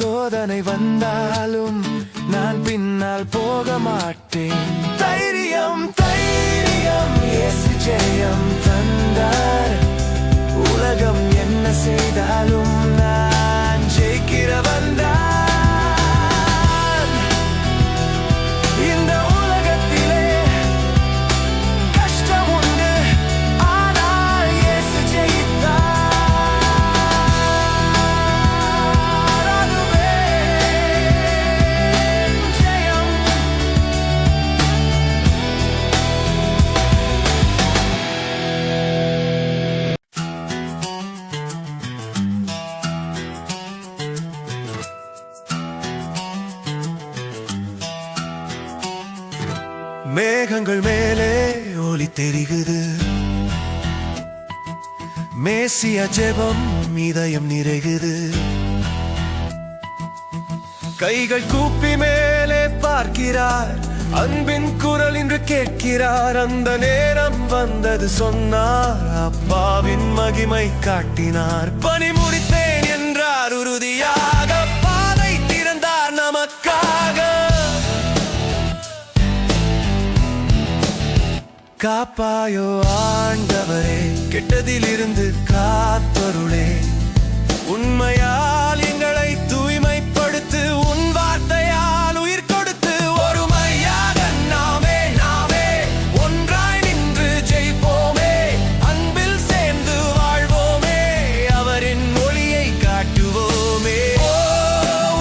சோதனை வந்தாலும் நான் பின்னால் போக மாட்டேன். தைரியம் தைரியம், இயேசு ஜெயம் தந்தார். உலகம் என்ன செய்தாலும் நான் ஜெயிக்கிறவன் தான். இந்த உலகத்திலே கஷ்டம் உண்டு, ஆனால் இயேசு ஜெயித்தார். அதுவே ஜெயம். மேகங்கள் மேலே ஒளி தெரிகுது, மேசியா ஜெபம் இதயம் நிறைகுது. கைகள் கூப்பி மேலே பார்க்கிறார், அன்பின் குரல் இன்று கேட்கிறார். அந்த நேரம் வந்தது சொன்னார், அப்பாவின் மகிமை காட்டினார். பணி முடித்தேன் என்றார் உறுதியாக, பாதை திறந்தார் நமக்காக. காப்பாயோ ஆண்டவரே, கெட்டதிலிருந்து காத்தருளே. உண்மையால் எங்களை தூய்மைப்படுத்து, உன் வார்த்தையால் உயிர் கொடுத்து. ஒருமையாக நாமே நாமே ஒன்றாய் நின்று ஜெயிப்போமே. அன்பில் சேர்ந்து வாழ்வோமே, அவரின் ஒளியை காட்டுவோமே. ஓ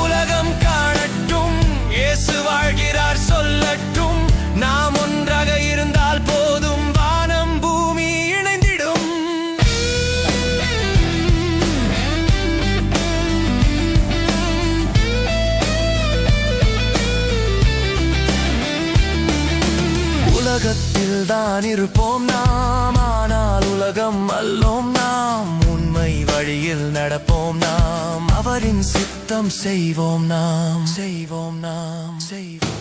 உலகம் காணட்டும், இயேசு வாழ்கிறார் சொல்லட்டும். நாம் ஒன்றாக இருந்தால் போதும், வானம் பூமி இணைந்திடும். உலகத்தில் தான் இருப்போம் நாம், ஆனால் உலகம் அல்லோம் நாம். உண்மை வழியில் நடப்போம் நாம், அவரின் சித்தம் செய்வோம் நாம். செய்வோம் நாம் செய்வோம்.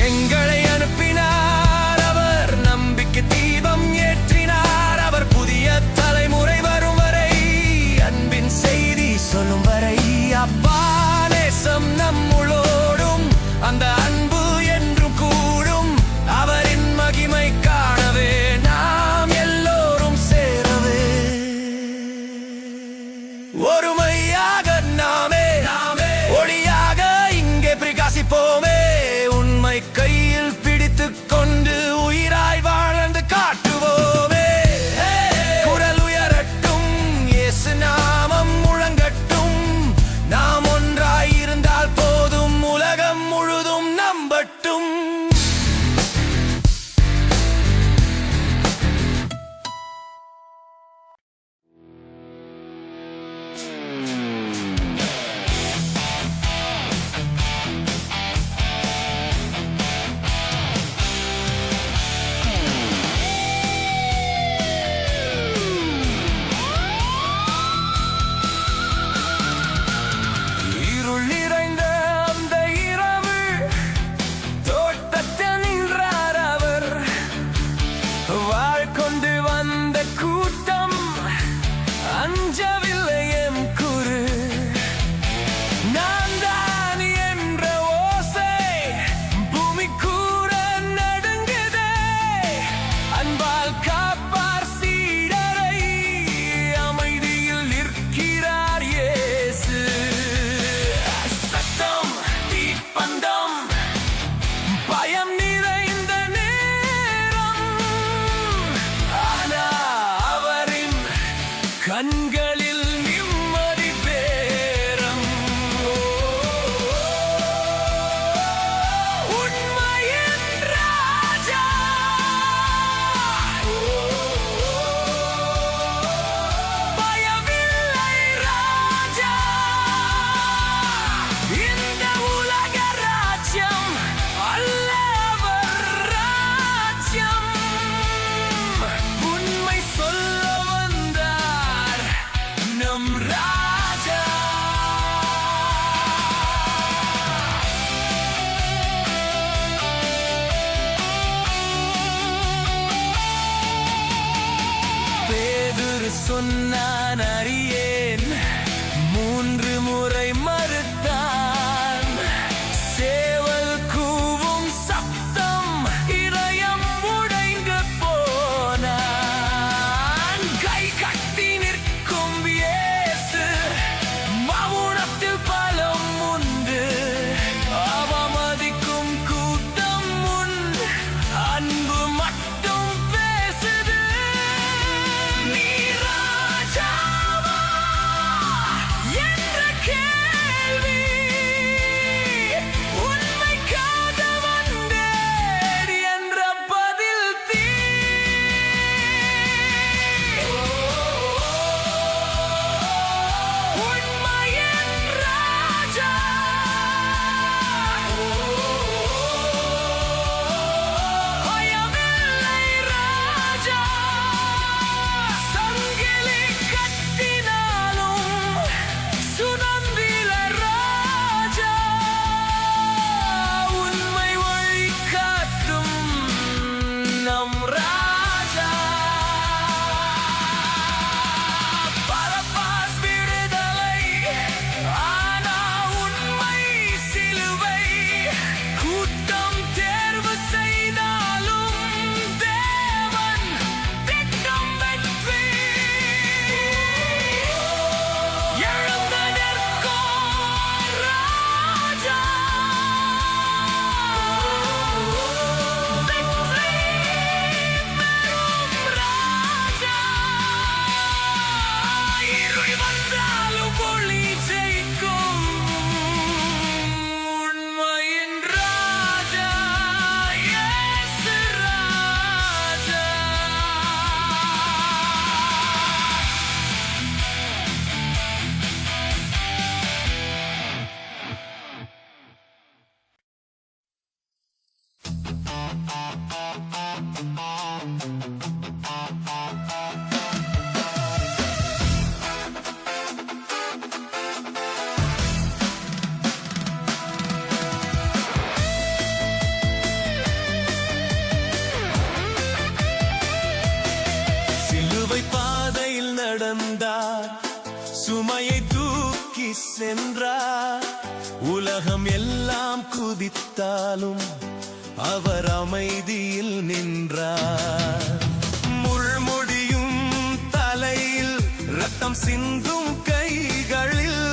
எங்களை அனுப்பினார் அவர், நம்பிக்கை தீபம் ஏற்றினார் அவர். புதிய தலைமுறை வரும் வரை, அன்பின் செய்தி சொல்லும் வரை. அப்பா நேசம் நம்முளோடும், அந்த அன்பு என்றும் கூடும். அவரின் மகிமை காணவே நாம் எல்லோரும் சேரவே. ஒருமையாக நாமே ஒளியாக இங்கே பிரகாசிப்போமே. உண்மை கையில் பிடித்து உலகம் எல்லாம் குதித்தாலும் அவர் அமைதியில் நின்றார். முள்முடியும் தலையில் ரத்தம் சிந்தும் கைகளில்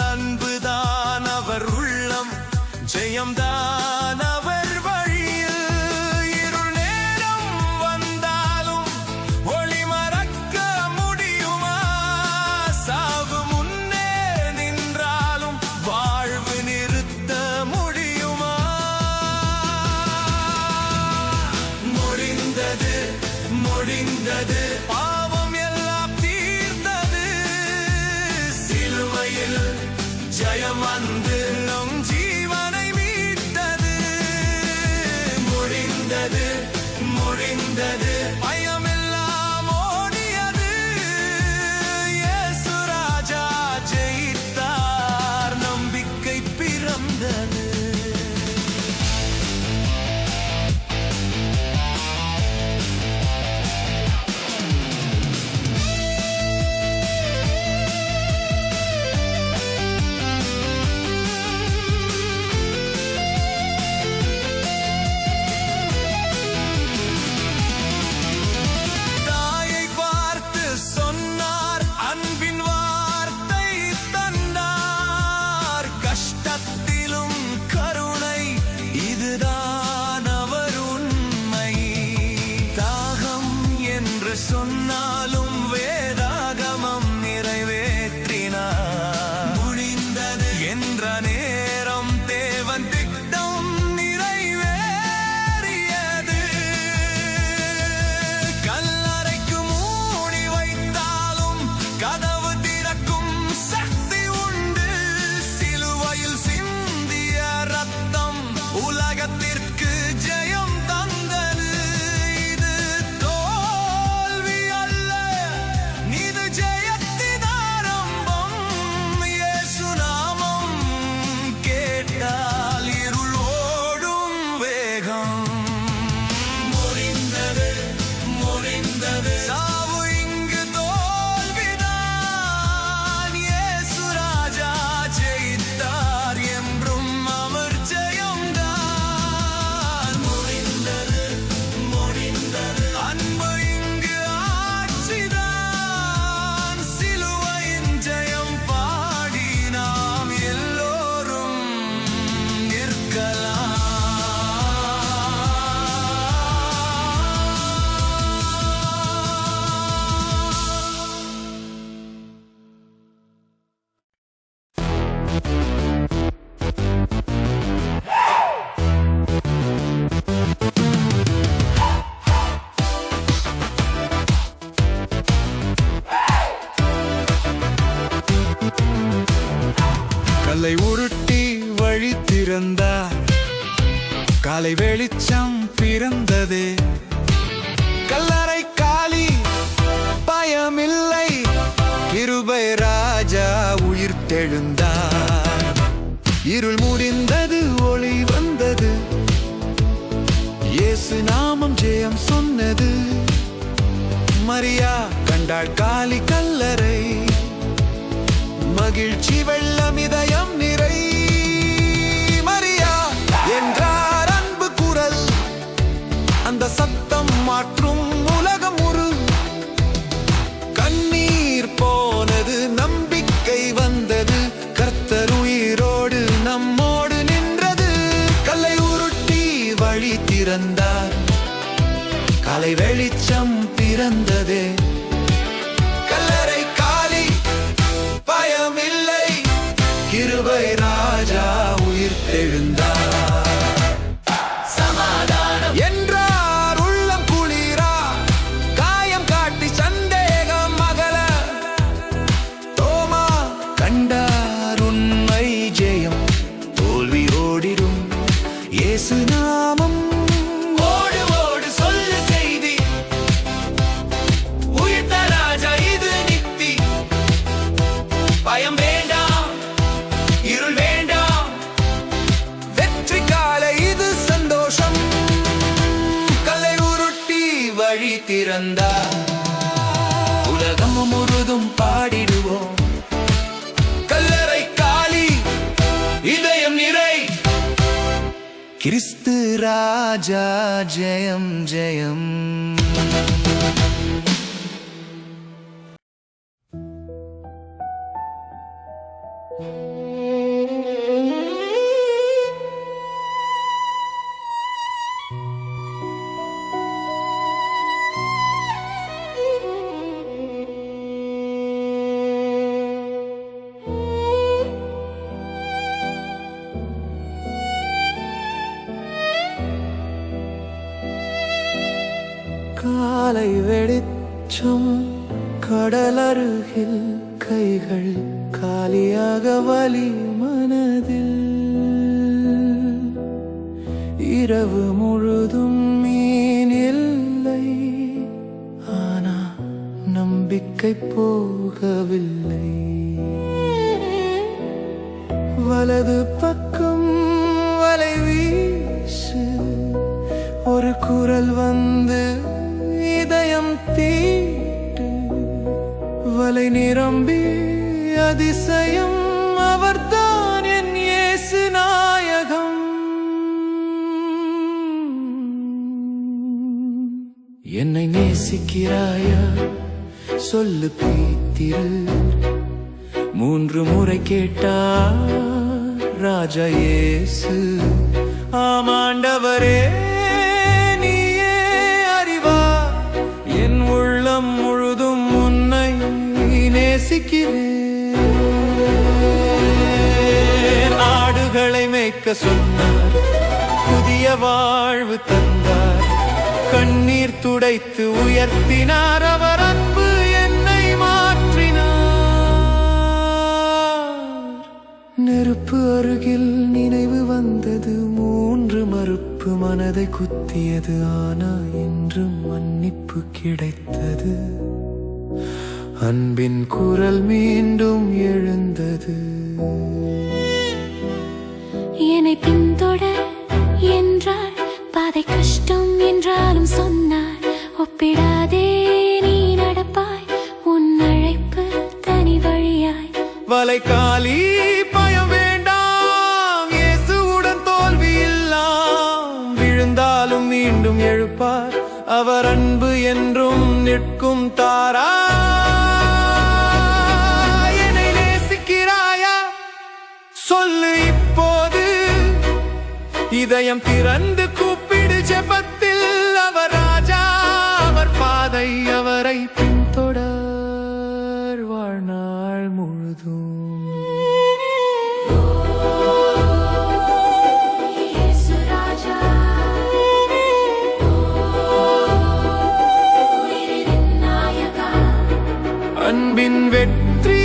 அன்புதான் அவர் உள்ளம், ஜெயம்தான் அவர் வழியில். இருள் நேரம் வந்தாலும் ஒளி மறக்க முடியுமா? சாவு முன்னே நின்றாலும் வாழ்வு நிறுத்த முடியுமா? முடிந்தது, முடிந்தது, பாவம் எல்லாம் தீர்ந்தது. சிலுவையில் ஜெயம் வந்து நம் ஜீவனை மீட்டது. முடிந்தது, முடிந்தது, பயமெல்லாம் ஓடியது. இயேசு ராஜா ஜெயித்தார், நம்பிக்கை பிறந்தது. தாயை பார்த்து சொன்னார், அன்பின் வார்த்தை தந்தார். கஷ்டத்திலும் கருணை, இதுதான் அவர் உண்மை. தாகம் என்று சொன்னாலும் வேதாகமம் நிறைவேற்றினார். முடிந்தது என்ற நேரம் தேவன் திட்டம் நிறைவேறியது. கல்லறைக்கு மூடி வைத்தாலும் கதவு திறக்கும் சக்தி உண்டு. சிலுவையில் சிந்திய ரத்தம் உலகத்திற்கு ஜெயம் தந்தது. இது தோல்வி அல்ல, இது ஜெயத்தின் ஆரம்பம். இயேசு நாமம் கேட்டால் இருள் ஓடும் வேகம். முடிந்தது, முடிந்தது, சாவு இங்கு தோல்விதான். இயேசு ராஜா ஜெயித்தார், என்றும் அவர் ஜெயம்தான். முடிந்தது, முடிந்தது, அன்பு இங்கு ஆட்சிதான். சிலுவையின் ஜெயம் பாடி நாம் எல்லோரும் நிற்கலாம். கல்லை உருட்டி வழி திறந்தார், காலை வெளிச்சம் பிறந்தது. கல்லறை காலி, பயமில்லை, கிருபை ராஜா உயிர்த்தெழுந்தார். இருள் முடிந்தது, ஒளி வந்தது, இயேசு நாமம் ஜெயம் சொன்னது. மரியா கண்டாள் காலி கல்லறை, மகிழ்ச்சி வெள்ளம் இதயம் நிறை. மரியா என்றார் அன்பு குரல், அந்த சத்தம் மாற்றும் உலகம் உரு. கண்ணீர் போனது, நம்பிக்கை வந்தது, கர்த்தர் உயிரோடு நம்மோடு நின்றது. கல்லை உருட்டி வழி திறந்தார், காலை வெளிச்சம் பிறந்ததே. கல்லறை காலி, பயமில்லை, கிருபை ராஜா உயிர்த்தெழுந்தார். சமாதானம் என்றார் உள்ளம் குளிரா, காயம் காட்டி சந்தேகம் அகல. தோமா கண்டார் உண்மை ஜெயம், தோல்வி ஓடிடும் இயேசு நாமம். ஓடு ஓடு சொல்லு செய்தி, உயிர்த்த ராஜா இது நித்தி. பயம் வேண்டாம், இருள் வேண்டாம், வெற்றி காலை இது சந்தோஷம். கல்லை உருட்டி வழி திறந்தார், உலகம் முழுதும் பாடிடுவோம். கல்லறை கிறிஸ்து ராஜா ஜெயம் ஜெயம். காலை வெடிச்சும் கடலருகில் கைகள் காலியாக வலி மனதில் இரவு முழுதும் மீன் இல்லை, ஆனா நம்பிக்கை போகவில்லை. வலது பக்கம் வலை வீசு, ஒரு குரல் வந்து இதயம் தீட்டு. வலை நிரம்பி அதிசயம், அவர்தான் என் இயேசு நாயகம். என்னை நேசிக்கிறாயா சொல்லு பீத்திரு, 3 முறை கேட்டார் ராஜா இயேசு. ஆமாண்டவரே நீயே அறிவார், என் உள்ளம் முழுதும் உன்னை நேசிக்கிறேன். ஆடுகளை மேய்க்க சொன்னார், புதிய வாழ்வு தந்தார். கண்ணீர் துடைத்து உயர்த்தினார், அவர் அன்பு என்னை மாற்றினார். நெருப்பு அருகில் நினைவு வந்தது, 3 மறுப்பு மனதை குத்தியது. ஆனா இன்று மன்னிப்பு கிடைத்தது, அன்பின் குரல் மீண்டும் எழுந்தது. என்னை பின்தொடர் என்றார், பாதை கஷ்டம் என்றாலும் சொன்னார். ஒப்பிடாதே நீ நடப்பாய், உன் அழைப்பு தனி வழியாய். வலைக்காலி பயம் வேண்டாம், இயேசுவுடன் தோல்வி இல்லாம். விழுந்தாலும் மீண்டும் எழுப்பார், அவர் அன்பு என்றும் நிற்கும் தாரா. என்னை நேசிக்கிறாயா சொல்லு இப்போது, இதயம் திறந்து கூப்பிடு ஜெபத்தில். அவர் ராஜா, அவர் பாதை, அவரை பின்தொடர் வாழ்நாள் முழுதும். அன்பின் வெற்றி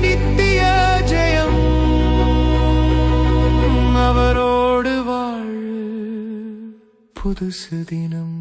நித்திய ஜெயம், அவரோடு வாழ் புதுசு தினம்.